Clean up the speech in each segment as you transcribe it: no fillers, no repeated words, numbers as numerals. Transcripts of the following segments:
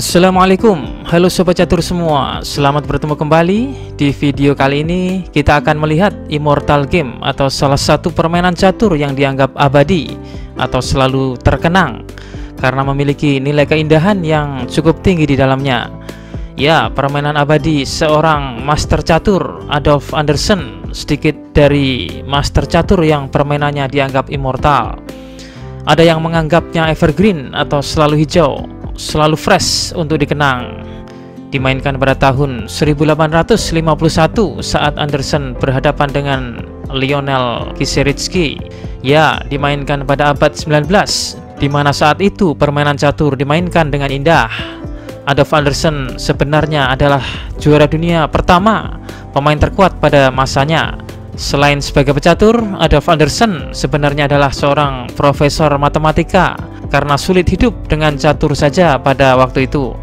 Assalamualaikum, halo sobat catur semua. Selamat bertemu kembali. Di video kali ini kita akan melihat Immortal Game atau salah satu permainan catur yang dianggap abadi atau selalu terkenang karena memiliki nilai keindahan yang cukup tinggi di dalamnya. Ya, permainan abadi seorang master catur, Adolf Anderssen, sedikit dari master catur yang permainannya dianggap immortal. Ada yang menganggapnya evergreen atau selalu hijau, selalu fresh untuk dikenang. Dimainkan pada tahun 1851 saat Anderssen berhadapan dengan Lionel Kieseritzky. Ya, dimainkan pada abad 19, di mana saat itu permainan catur dimainkan dengan indah. Adolf Anderssen sebenarnya adalah juara dunia pertama, pemain terkuat pada masanya. Selain sebagai pecatur, Adolf Anderssen sebenarnya adalah seorang profesor matematika karena sulit hidup dengan catur saja pada waktu itu.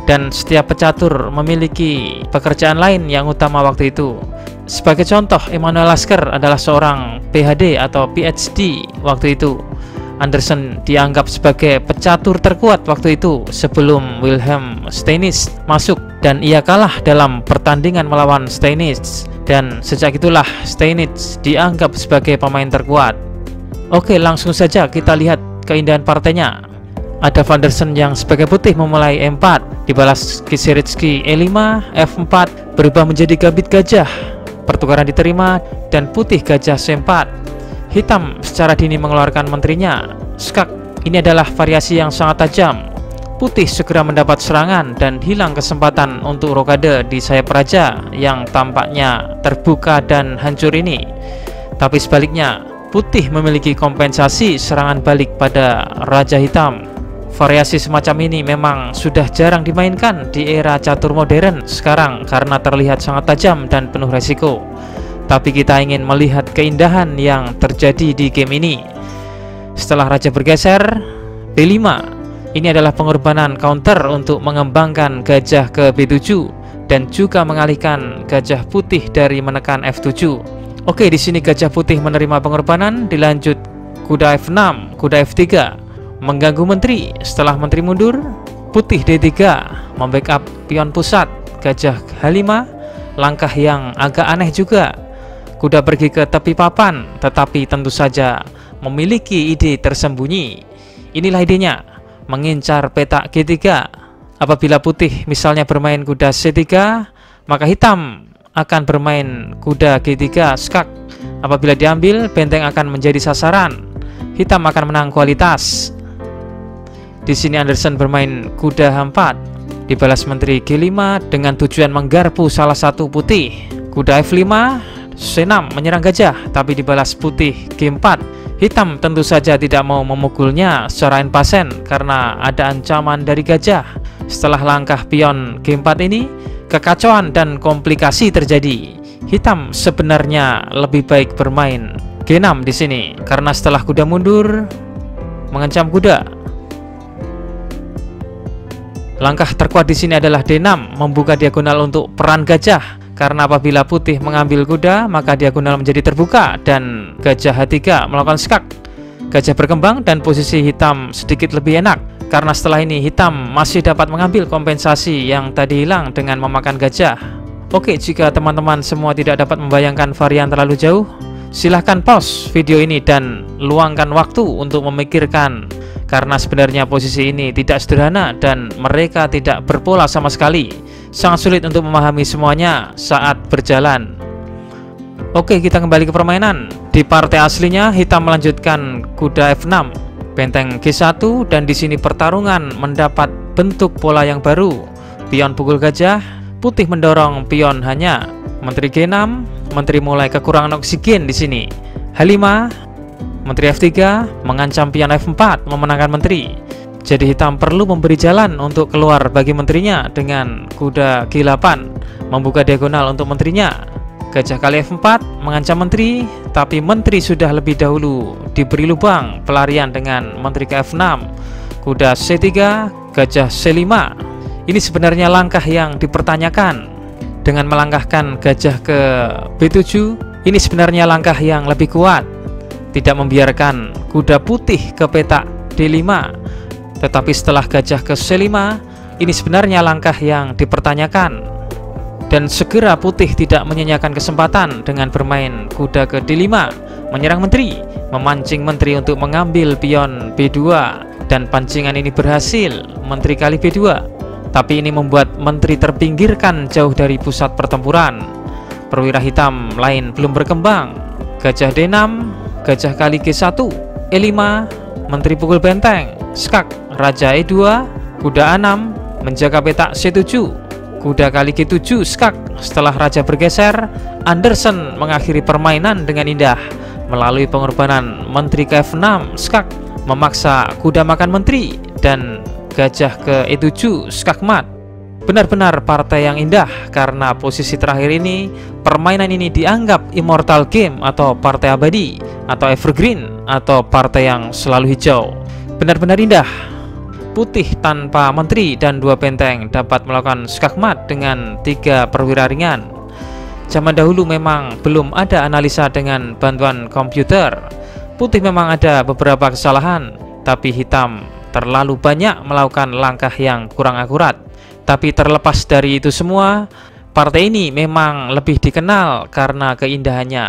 Dan setiap pecatur memiliki pekerjaan lain yang utama waktu itu. Sebagai contoh, Emanuel Lasker adalah seorang PhD atau PhD waktu itu. Anderssen dianggap sebagai pecatur terkuat waktu itu sebelum Wilhelm Steinitz masuk, dan ia kalah dalam pertandingan melawan Steinitz, dan sejak itulah Steinitz dianggap sebagai pemain terkuat. Oke, langsung saja kita lihat keindahan partainya. Ada Anderssen yang sebagai putih memulai E4, dibalas Kieseritzky E5, F4, berubah menjadi gambit gajah, pertukaran diterima, dan putih gajah C4. Hitam secara dini mengeluarkan menterinya, skak. Ini adalah variasi yang sangat tajam. Putih segera mendapat serangan dan hilang kesempatan untuk rokade di sayap raja yang tampaknya terbuka dan hancur ini. Tapi sebaliknya, putih memiliki kompensasi serangan balik pada raja hitam. Variasi semacam ini memang sudah jarang dimainkan di era catur modern sekarang karena terlihat sangat tajam dan penuh resiko. Tapi kita ingin melihat keindahan yang terjadi di game ini. Setelah raja bergeser, B5. Ini adalah pengorbanan counter untuk mengembangkan gajah ke B7 dan juga mengalihkan gajah putih dari menekan F7. Oke, di sini gajah putih menerima pengorbanan, dilanjut kuda F6, kuda F3, mengganggu menteri. Setelah menteri mundur, putih D3, membackup pion pusat, gajah H5, langkah yang agak aneh juga. Kuda pergi ke tepi papan, tetapi tentu saja memiliki ide tersembunyi. Inilah idenya, mengincar petak G3. Apabila putih misalnya bermain kuda C3, maka hitam akan bermain kuda G3 skak. Apabila diambil, benteng akan menjadi sasaran. Hitam akan menang kualitas. Di sini Anderssen bermain kuda H4, dibalas menteri G5 dengan tujuan menggarpu salah satu putih. Kuda F5, C6 menyerang gajah, tapi dibalas putih G4. Hitam tentu saja tidak mau memukulnya secara inpasen karena ada ancaman dari gajah. Setelah langkah pion G4 ini, kekacauan dan komplikasi terjadi. Hitam sebenarnya lebih baik bermain G6 di sini karena setelah kuda mundur mengancam kuda. Langkah terkuat di sini adalah D6, membuka diagonal untuk peran gajah. Karena apabila putih mengambil kuda, maka diagonal menjadi terbuka dan gajah H3 melakukan skak. Gajah berkembang dan posisi hitam sedikit lebih enak karena setelah ini hitam masih dapat mengambil kompensasi yang tadi hilang dengan memakan gajah. Oke, jika teman-teman semua tidak dapat membayangkan varian terlalu jauh, silahkan pause video ini dan luangkan waktu untuk memikirkan, karena sebenarnya posisi ini tidak sederhana dan mereka tidak berpola sama sekali. Sangat sulit untuk memahami semuanya saat berjalan. Oke, kita kembali ke permainan. Di partai aslinya hitam melanjutkan kuda F6, benteng G1, dan di sini pertarungan mendapat bentuk pola yang baru. Pion pukul gajah, putih mendorong pion hanya. Menteri G6, menteri mulai kekurangan oksigen di sini. H5, menteri F3 mengancam pion F4 memenangkan menteri. Jadi hitam perlu memberi jalan untuk keluar bagi menterinya dengan kuda G8, membuka diagonal untuk menterinya. Gajah kali F4 mengancam menteri, tapi menteri sudah lebih dahulu diberi lubang pelarian dengan menteri ke F6. Kuda C3, gajah C5. Ini sebenarnya langkah yang dipertanyakan. Dengan melangkahkan gajah ke B7, ini sebenarnya langkah yang lebih kuat. Tidak membiarkan kuda putih ke petak D5. Tetapi setelah gajah ke C5, Ini sebenarnya langkah yang dipertanyakan. Dan segera putih tidak menyanyiakan kesempatan dengan bermain kuda ke D5, menyerang menteri, memancing menteri untuk mengambil pion B2, dan pancingan ini berhasil, menteri kali B2. Tapi ini membuat menteri terpinggirkan jauh dari pusat pertempuran. Perwira hitam lain belum berkembang. Gajah D6, gajah kali G1, E5, menteri pukul benteng, skak, raja E2, kuda A6, menjaga petak C7, kuda kali G7, skak. Setelah raja bergeser, Anderson mengakhiri permainan dengan indah melalui pengorbanan menteri ke F6, skak, memaksa kuda makan menteri, dan gajah ke E7, skak mat. Benar-benar partai yang indah karena posisi terakhir ini, permainan ini dianggap immortal game atau partai abadi atau evergreen atau partai yang selalu hijau. Benar-benar indah. Putih tanpa menteri dan 2 benteng dapat melakukan skakmat dengan 3 perwira ringan. Zaman dahulu memang belum ada analisa dengan bantuan komputer. Putih memang ada beberapa kesalahan, tapi hitam terlalu banyak melakukan langkah yang kurang akurat. Tapi terlepas dari itu semua, partai ini memang lebih dikenal karena keindahannya.